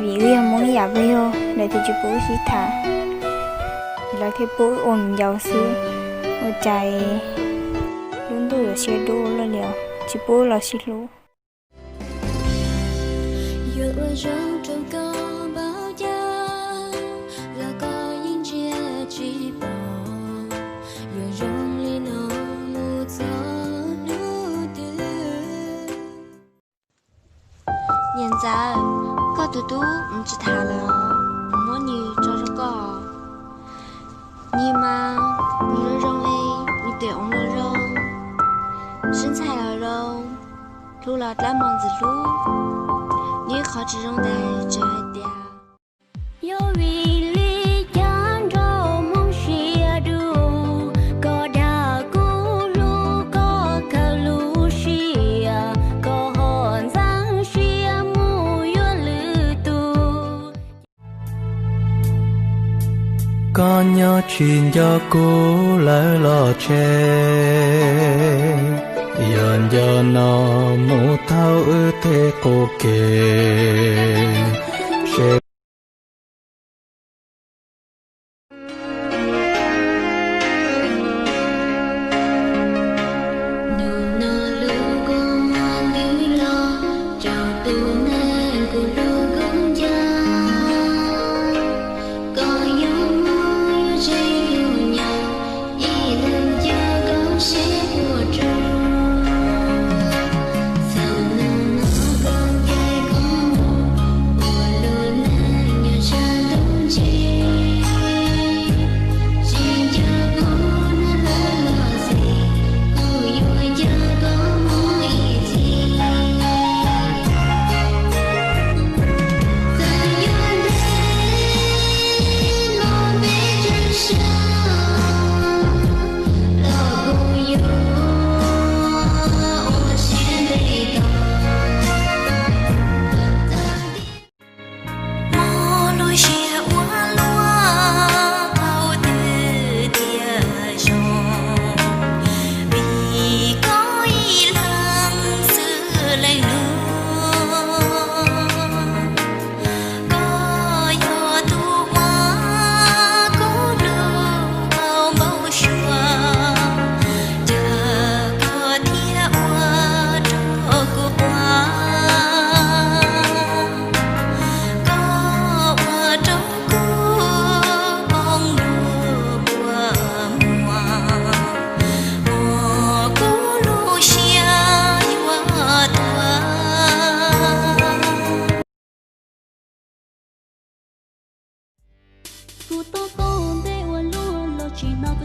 vì riêng muốn giả với ô để thì chú bố xí thả là cái bố ổn giàu sư ở chạy luôn đủ là xe đô là liệu chú bố là xí lú hiện giờ có tụi tú chỉ thả là muốn như cho nó có nhưng mà như rong ấy như tiểu ông là rong sinh thái là rong lu là lá mòn gì lu như khó chỉ rong đây trái đia có nhớ chuyện cho cô lỡ lo che dần dần nó một thao ư thế cô kề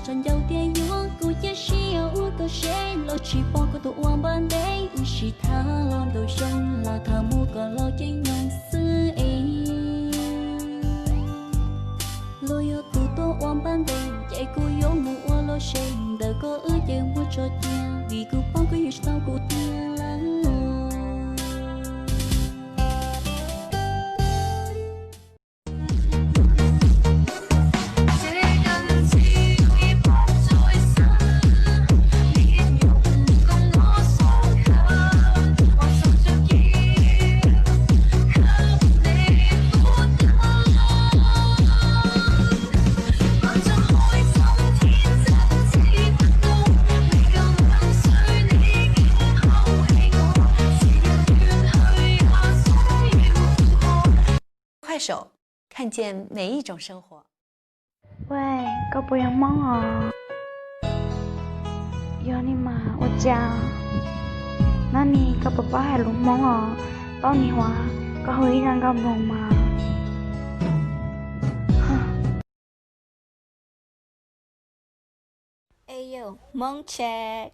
chẳng giàu tiền yuan cô chia sẻ uống cô sẽ lo chỉ bỏ cô tụ uang ban đêm u chỉ tha lo đầu sông là thà mua còn lo trên nhung xưa ấy lo yo tụ tô uang ban đêm chạy cô yo mua lo sen đời có ước chơi mua cho tiền vì cô bỏ cô yêu sao cô tiền lắm快手，看见每一种生活。喂，có bố yang mong à? Yo ni mà, ô cha. Nani, có bố hay luôn mong à? Tao ni hóa, có hơi đang gặp mong mà. Ê yo, mong check.